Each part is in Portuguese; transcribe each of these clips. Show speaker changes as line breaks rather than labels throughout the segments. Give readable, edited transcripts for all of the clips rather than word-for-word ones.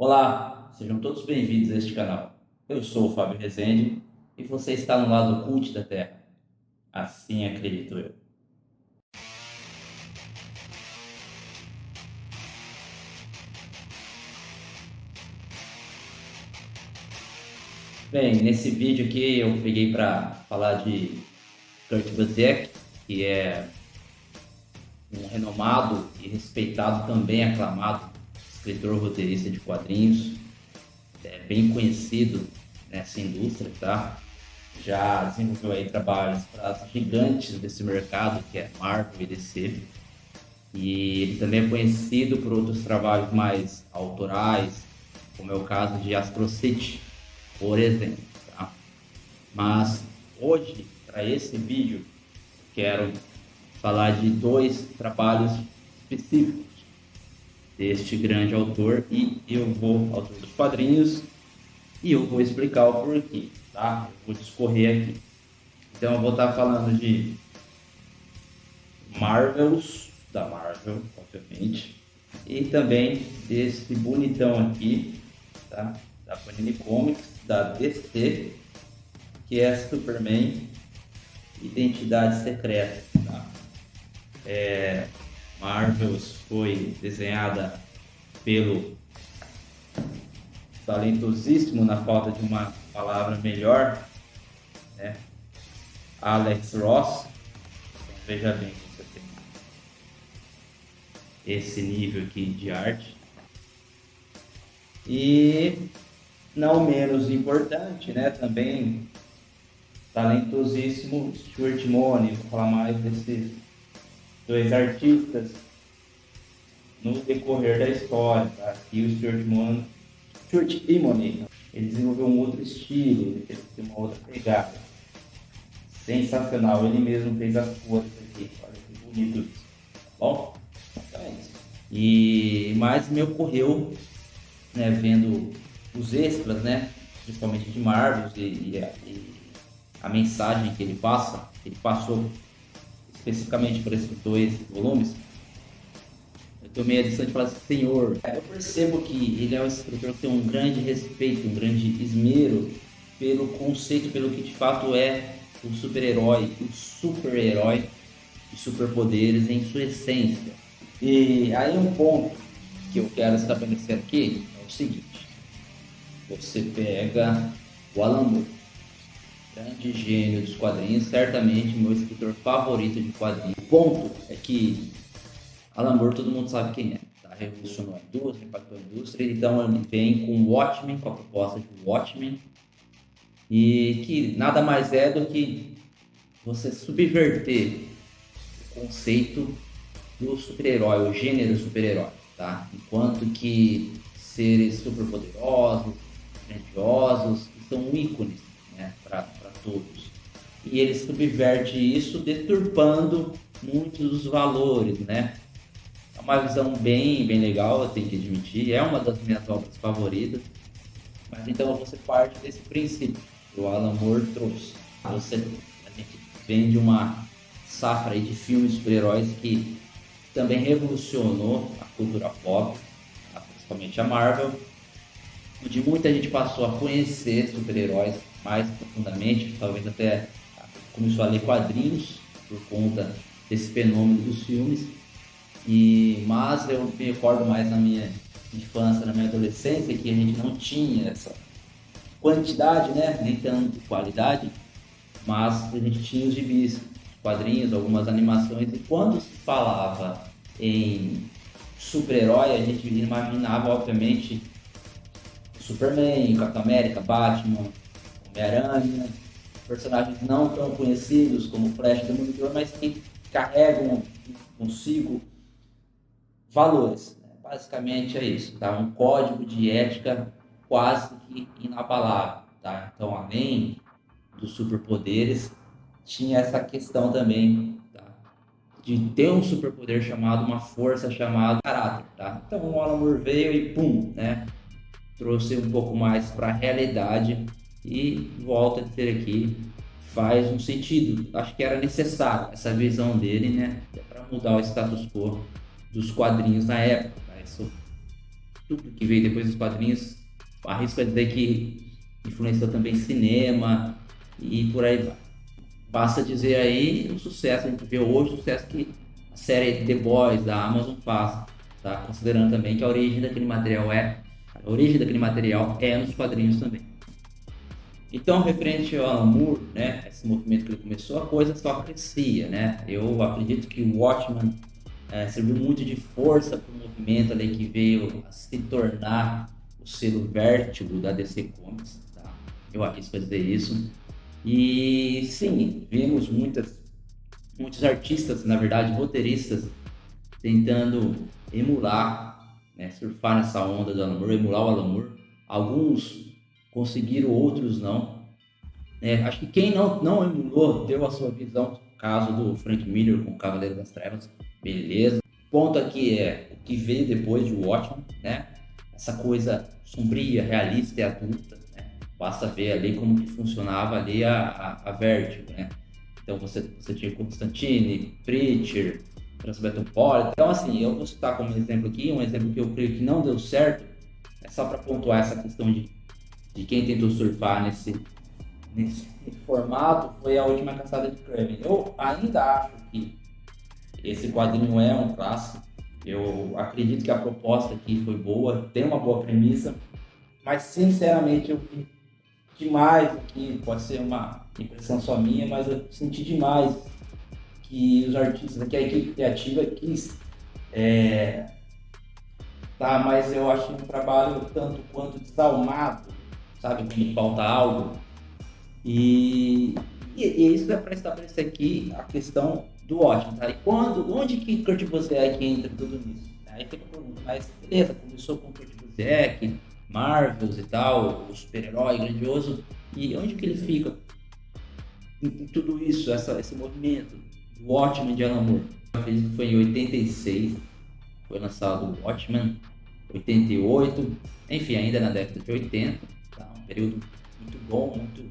Olá, sejam todos bem-vindos a este canal. Eu sou o Fábio Rezende e você está no lado oculto da Terra. Assim acredito eu. Bem, nesse vídeo aqui eu peguei para falar de Kurt Busiek, que é um renomado e respeitado, também aclamado escritor roteirista de quadrinhos, bem conhecido nessa indústria, tá? Já desenvolveu aí trabalhos para as gigantes desse mercado, que é Marvel e DC. E ele também é conhecido por outros trabalhos mais autorais, como é o caso de Astro City, por exemplo. Tá? Mas hoje, para esse vídeo, quero falar de dois trabalhos específicos deste grande autor, e autor dos quadrinhos, e eu vou explicar o porquê, tá? Eu vou discorrer aqui. Então eu vou estar falando de Marvels, da Marvel, obviamente, e também desse bonitão aqui, tá? Da Panini Comics, da DC, que é Superman Identidade Secreta, tá? Marvels foi desenhada pelo talentosíssimo, na falta de uma palavra melhor, né? Alex Ross. Então, veja bem, você tem esse nível aqui de arte. E não menos importante, né? Também talentosíssimo Stuart Immonen. Vou falar mais desses dois artistas no decorrer da história, tá? E o Stuart Immonen, ele desenvolveu um outro estilo, ele tem uma outra pegada. Sensacional, ele mesmo fez as cores aqui, olha que bonito isso, tá bom? Então é isso. Mas me ocorreu, né, vendo os extras, né, principalmente de Marvel e a mensagem que ele passou especificamente por esses dois volumes. Eu tomei a lição de falar assim: Senhor, eu percebo que ele é um escritor que tem um grande respeito, um grande esmero pelo conceito, pelo que de fato é o super-herói de superpoderes em sua essência. E aí um ponto que eu quero estabelecer aqui é o seguinte: você pega o Alan Moore, grande gênio dos quadrinhos, certamente meu escritor favorito de quadrinhos. O ponto é que Alan Moore todo mundo sabe quem é, tá? Revolucionou a indústria, impactou a indústria, então ele vem com Watchmen, com a proposta de Watchmen, e que nada mais é do que você subverter o conceito do super-herói, o gênero super-herói, tá? Enquanto que seres superpoderosos, grandiosos, são ícones, né, para todos. E ele subverte isso, deturpando muitos dos valores, né? É uma visão bem legal, eu tenho que admitir, é uma das minhas obras favoritas. Mas então você parte desse princípio que o Alan Moore trouxe. A gente vem de uma safra aí de filmes super-heróis que também revolucionou a cultura pop, principalmente a Marvel, onde muita gente passou a conhecer super-heróis mais profundamente, talvez até começou a ler quadrinhos por conta desse fenômeno dos filmes. Mas eu me recordo mais na minha infância, na minha adolescência, que a gente não tinha essa quantidade, né, nem tanto qualidade, mas a gente tinha os gibis, quadrinhos, algumas animações, e quando se falava em super-herói, a gente imaginava, obviamente, Superman, Capitão América, Batman, Homem-Aranha, personagens não tão conhecidos como Flash e Demolidor, mas que carregam consigo valores. Basicamente é isso, tá? Um código de ética quase que inabalável, tá? Então, além dos superpoderes, tinha essa questão também, tá, de ter um superpoder chamado, uma força chamada caráter, tá? Então o Alan Moore veio e pum, né? Trouxe um pouco mais para a realidade e volta a ter aqui, faz um sentido. Acho que era necessário essa visão dele, né? Para mudar o status quo dos quadrinhos na época. Tá? Isso tudo que veio depois dos quadrinhos, arrisco a dizer que influenciou também cinema e por aí vai. Basta dizer aí o sucesso, a gente vê hoje o sucesso que a série The Boys da Amazon faz, tá? Considerando também que a origem daquele material é nos quadrinhos também. Então, referente ao Alan Moore, né, esse movimento que ele começou, a coisa só crescia, né? Eu acredito que o Watchmen serviu muito de força para o movimento ali que veio a se tornar o selo Vértigo da DC Comics, tá? Eu arrisco a dizer isso. E sim, vimos muitos artistas, na verdade, roteiristas, tentando emular, né, surfar nessa onda do Alan Moore, emular o Alan Moore. Alguns conseguiram, outros não. Acho que quem não emulou deu a sua visão, caso do Frank Miller com o Cavaleiro das Trevas, beleza. O ponto aqui é o que veio depois de Watchmen, né? Essa coisa sombria, realista e adulta, né? Basta ver ali como que funcionava ali a Vertigo, né? Então você tinha Constantine, Preacher, Transmetropolitan. Então assim, eu vou citar como exemplo aqui, um exemplo que eu creio que não deu certo, é só para pontuar essa questão de quem tentou surfar nesse formato, foi A Última Caçada de Kraven. Eu ainda acho que esse quadrinho é um clássico. Eu acredito que a proposta aqui foi boa, tem uma boa premissa, mas sinceramente eu vi demais aqui, pode ser uma impressão só minha, mas eu senti demais que os artistas aqui, a equipe criativa quis mas eu achei um trabalho tanto quanto desalmado, sabe, quando falta algo. E isso é para estabelecer aqui a questão do Watchmen, tá? E onde que Kurt Busiek entra tudo nisso? Aí fica a pergunta, mas beleza, começou com Kurt Busiek, Marvels e tal, o super-herói grandioso, e onde que ele fica em tudo isso, esse movimento do Watchmen de Alan Moore? Eu acredito que foi em 86, foi lançado o Watchmen, 88, enfim, ainda na década de 80, tá? Um período muito bom, muito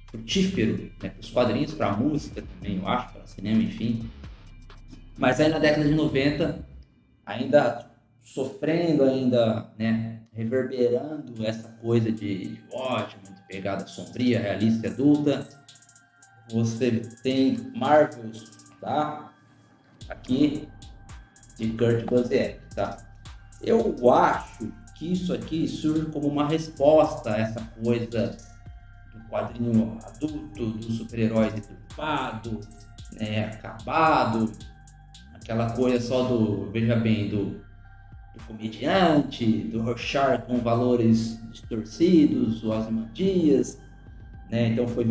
frutífero, né, para os quadrinhos, para a música também, eu acho, para o cinema, enfim. Mas aí na década de 90, ainda sofrendo, né, reverberando essa coisa de Watchmen, de pegada sombria, realista e adulta, você tem Marvels, tá? Aqui, de Kurt Busiek, tá? Eu acho que isso aqui surge como uma resposta a essa coisa do quadrinho adulto, do super-herói deturpado, né, acabado, aquela coisa só do, veja bem, do comediante, do Rorschach com valores distorcidos, o Ozymandias, né? Então foi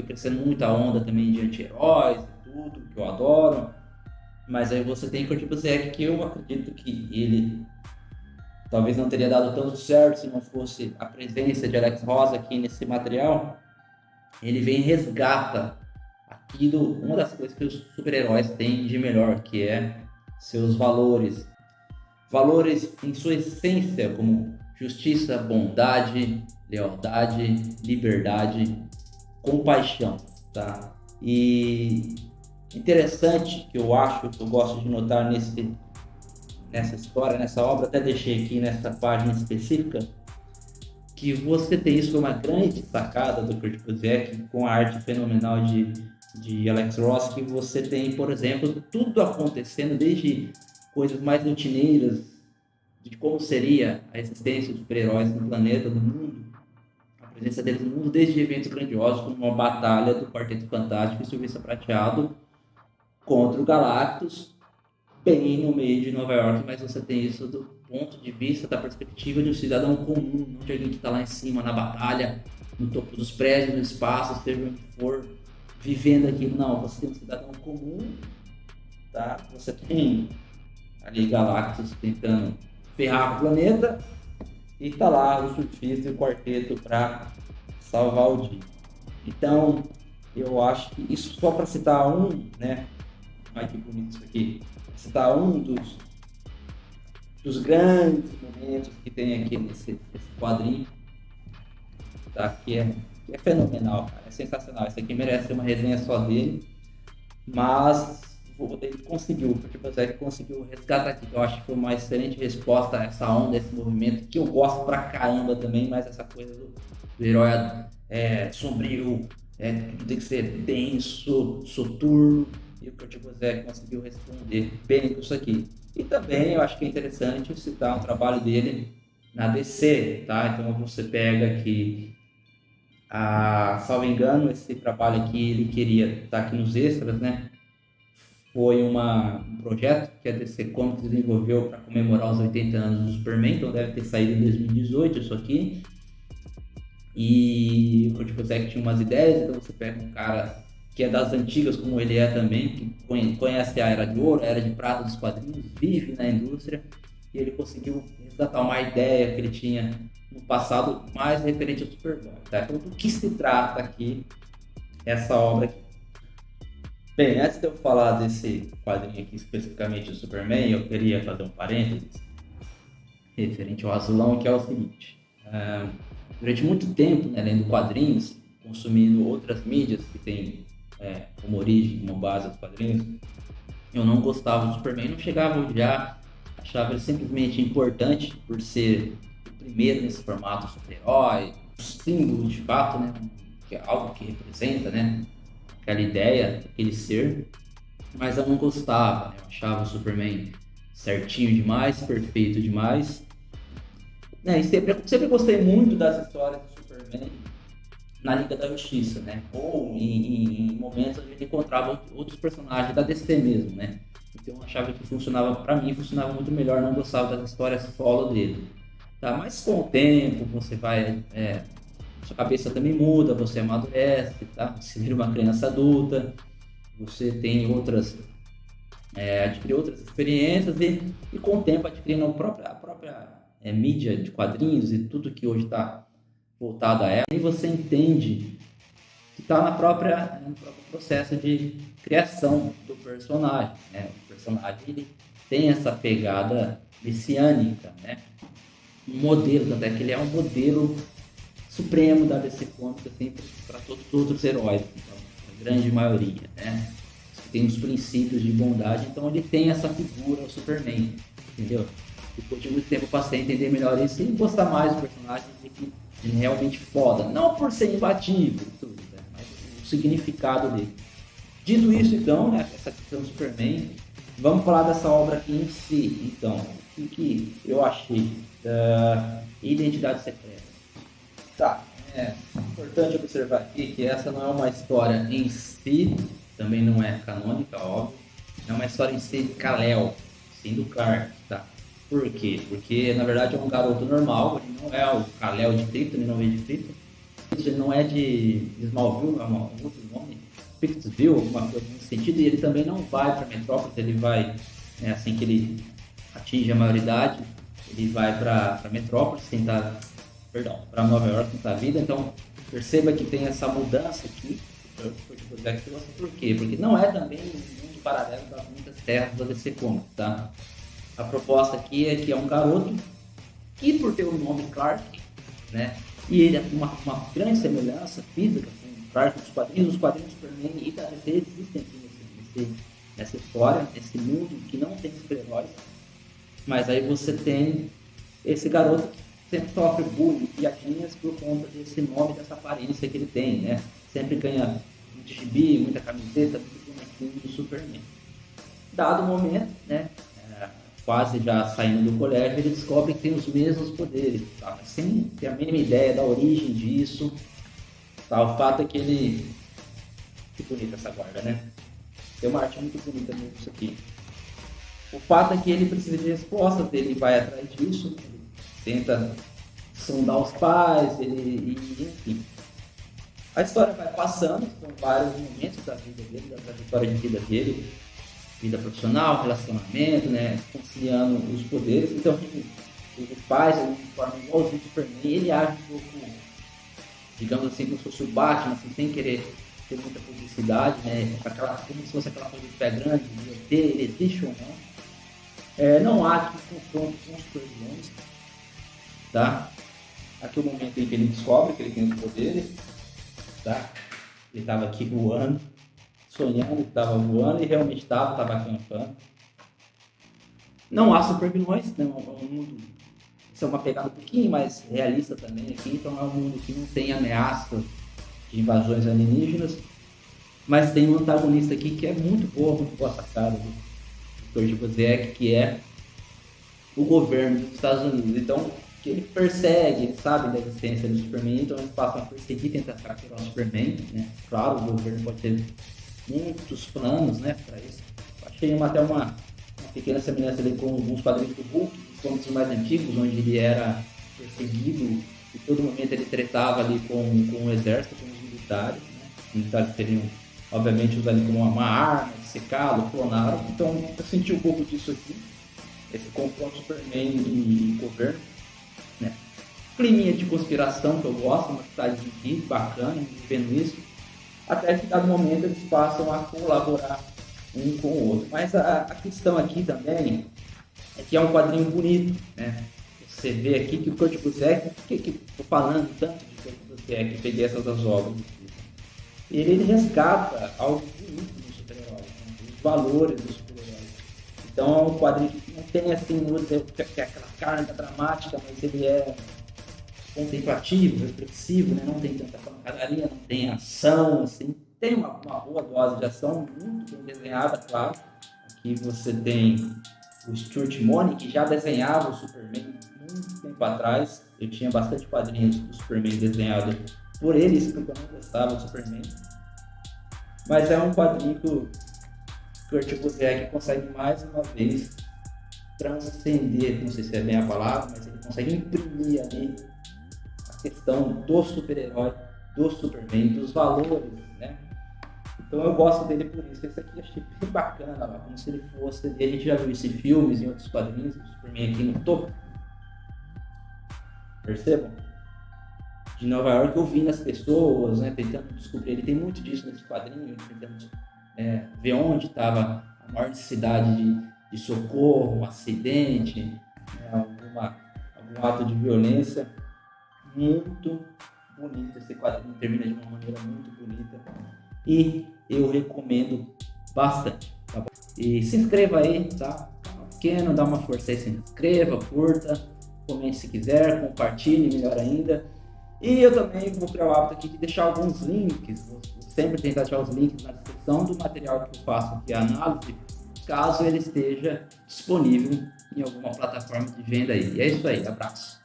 crescendo muito a onda também de anti-heróis e tudo, que eu adoro. Mas aí você tem Kurt Busiek, que eu acredito que ele talvez não teria dado tanto certo se não fosse a presença de Alex Ross aqui nesse material. Ele vem e resgata aquilo, uma das coisas que os super-heróis têm de melhor, que é seus valores. Valores em sua essência, como justiça, bondade, lealdade, liberdade, compaixão, tá? E interessante que eu acho, que eu gosto de notar nessa história, nessa obra, até deixei aqui nessa página específica, que você tem isso uma grande sacada do Kurt Busiek com a arte fenomenal de Alex Ross, que você tem, por exemplo, tudo acontecendo, desde coisas mais rotineiras, de como seria a existência dos super-heróis no planeta, no mundo, a presença deles no mundo, desde eventos grandiosos, como uma batalha do Quarteto Fantástico e Surfista Prateado contra o Galactus, bem no meio de Nova York, mas você tem isso do ponto de vista, da perspectiva de um cidadão comum, não de alguém que está lá em cima na batalha, no topo dos prédios, no espaço, seja onde for, vivendo aquilo. Não, você tem um cidadão comum, tá? Você tem ali Galactus tentando ferrar o planeta e tá lá o surfista e o quarteto para salvar o dia. Então, eu acho que isso só para citar um, né? Olha que bonito isso aqui. Citar um dos grandes momentos que tem aqui nesse quadrinho, tá? Que é fenomenal, cara. É sensacional. Esse aqui merece uma resenha só dele, mas Ele conseguiu, porque o Berserk conseguiu resgatar aqui, que eu acho que foi uma excelente resposta a essa onda, esse movimento, que eu gosto pra caramba também, mas essa coisa do herói sombrio, tudo tem que ser denso, soturno, e o Kurt Busiek conseguiu responder bem com isso aqui. E também eu acho que é interessante citar um trabalho dele na DC, tá? Então você pega aqui, salvo engano, esse trabalho aqui ele queria estar aqui nos extras, né? Foi um projeto que a DC Comics desenvolveu para comemorar os 80 anos do Superman, então deve ter saído em 2018 isso aqui. E o Kurt Busiek tinha umas ideias, então você pega um cara que é das antigas, como ele é também, que conhece a Era de Ouro, a Era de Prata dos quadrinhos, vive na indústria, e ele conseguiu resgatar uma ideia que ele tinha no passado mais referente ao Superboy. Tá? Então, do que se trata aqui essa obra aqui? Bem, antes de eu falar desse quadrinho aqui especificamente do Superman, eu queria fazer um parênteses referente ao Azulão, que é o seguinte. Durante muito tempo, né, lendo quadrinhos, consumindo outras mídias que tem como origem, como base os quadrinhos, eu não gostava do Superman, não chegava a odiar, achava ele simplesmente importante por ser o primeiro nesse formato super-herói, um símbolo de fato, né, que é algo que representa, né, aquela ideia, aquele ser, mas eu não gostava, né? Eu achava o Superman certinho demais, perfeito demais, né? E sempre gostei muito das histórias do Superman na Liga da Justiça, né? Ou em momentos onde ele encontrava outros personagens da DC mesmo, né? Então eu achava que para mim funcionava muito melhor, não gostava das histórias solo dele, tá? Mas com o tempo você vai sua cabeça também muda, você amadurece, tá? Você vira uma criança adulta, você tem adquire outras experiências e com o tempo adquirindo a própria mídia de quadrinhos e tudo que hoje está voltado a ela, e você entende que está no próprio processo de criação do personagem, né? O personagem ele tem essa pegada messiânica, né? Um modelo, tanto é que ele é um modelo supremo da DC Comics, assim, para todos os outros heróis, então, a grande maioria, né? Que tem os princípios de bondade, então ele tem essa figura, o Superman, entendeu? Depois de muito tempo eu passei a entender melhor isso e gostar mais do personagem, de que ele é realmente foda, não por ser imbatível, tudo, né? Mas o significado dele. Dito isso, então, né, essa questão do Superman, vamos falar dessa obra aqui em si. Então, o que eu achei da Identidade Secreta? Tá, é importante observar aqui que essa não é uma história em si, também não é canônica, óbvio. É uma história em si de Kal-El, sim, do Clark, tá? Por quê? Porque, na verdade, é um garoto normal, ele não é o Kal-El de Krypton, ele não veio de Krypton. Ele não é de Smallville, é um outro nome, Pictsville, alguma coisa nesse sentido, e ele também não vai para Metrópolis, ele vai, assim que ele atinge a maioridade, ele vai para Metrópolis tentar, para Nova York tentar a vida. Então perceba que tem essa mudança aqui. Por quê? Porque não é também um mundo paralelo das muitas terras da DC Comics, tá? A proposta aqui é que é um garoto que, por ter o nome Clark, né, e ele é uma grande semelhança física com o Clark dos quadrinhos, os quadrinhos do Superman e da DC existem aqui nessa história, nesse mundo que não tem super-heróis, mas aí você tem esse garoto que sempre sofre bullying, piadinhas por conta desse nome, dessa aparência que ele tem, né? Sempre ganha muito gibi, muita camiseta, muito bonequinho do Superman. Dado o momento, né, quase já saindo do colégio, ele descobre que tem os mesmos poderes, tá? Mas sem ter a mínima ideia da origem disso, tá? O fato é que ele... Que bonita essa guarda, né? Tem uma arte muito bonita mesmo isso aqui. O fato é que ele precisa de respostas, ele vai atrás disso, ele tenta sondar os pais, enfim. A história vai passando, são vários momentos da vida dele, da trajetória de vida dele, vida profissional, relacionamento, né, conciliando os poderes. Então, os pais, de forma igualzinho ao Superman, ele age um pouco, digamos assim, como se fosse o Batman, assim, sem querer ter muita publicidade, né, como se fosse aquela coisa de pé grande, de ele existe ou não. Não há aqui confronto com os supervilões, tá? Aqui é o momento em que ele descobre que ele tem os poderes, tá? Ele estava aqui voando, sonhando que estava voando e realmente estava acampando. Não há super vilões, né? É um mundo, isso é uma pegada um pouquinho mais realista também aqui, então é um mundo que não tem ameaças de invasões alienígenas, mas tem um antagonista aqui que é muito boa sacada do Kurt Busiek, que é o governo dos Estados Unidos. Então, que ele persegue, ele sabe da existência do Superman, então eles passam a perseguir, tentar capturar o Superman, né? Claro, o governo pode ter muitos planos, né, para isso. Achei até uma pequena semelhança ali com alguns quadrinhos do Hulk, os mais antigos, onde ele era perseguido e todo momento ele tretava ali com o exército, com os militares, né? Os militares teriam, obviamente, usado como uma arma, secá-lo, clonaram. Então, eu senti um pouco disso aqui, esse confronto Superman e governo, né? Climinha de conspiração que eu gosto, uma cidade de bacana, vendo isso, até que dado momento eles passam a colaborar um com o outro. Mas a questão aqui também é que é um quadrinho bonito, né? Você vê aqui que o Kurt Busiek, por que estou falando tanto de Kurt Busiek, peguei essas obras, ele resgata algo bonito do super-herói, né? Os valores do super-herói. Então é um quadrinho que não tem assim, que é aquela carga dramática, mas ele é contemplativo, reflexivo, né? Não tem tanta pancadaria, não tem ação, assim. Tem uma boa dose de ação, muito bem desenhada, claro. Aqui você tem o Stuart Moore, que já desenhava o Superman muito tempo atrás. Eu tinha bastante quadrinhos do Superman desenhado por ele, isso porque eu não gostava do Superman. Mas é um quadrinho que o Kurt Busiek consegue mais uma vez transcender, não sei se é bem a palavra, mas ele consegue imprimir ali a questão do super-herói, do Superman, dos valores, né? Então eu gosto dele por isso. Esse aqui eu achei bem bacana, como se ele fosse. E a gente já viu esse filmes em outros quadrinhos, o Superman aqui no topo. Percebam? De Nova York, ouvindo as pessoas, né, tentando descobrir. Ele tem muito disso nesse quadrinho, tentando ver onde estava a maior necessidade de socorro, um acidente, né, algum ato de violência. Muito bonito esse quadrinho, termina de uma maneira muito bonita e eu recomendo bastante, tá bom? E se inscreva aí, tá? Pequeno, dá uma força aí, se inscreva, curta, comente se quiser, compartilhe, melhor ainda. E eu também vou criar o hábito aqui de deixar alguns links, vou sempre tentar deixar os links na descrição do material que eu faço aqui, a análise, caso ele esteja disponível em alguma plataforma de venda aí. E é isso aí, abraço!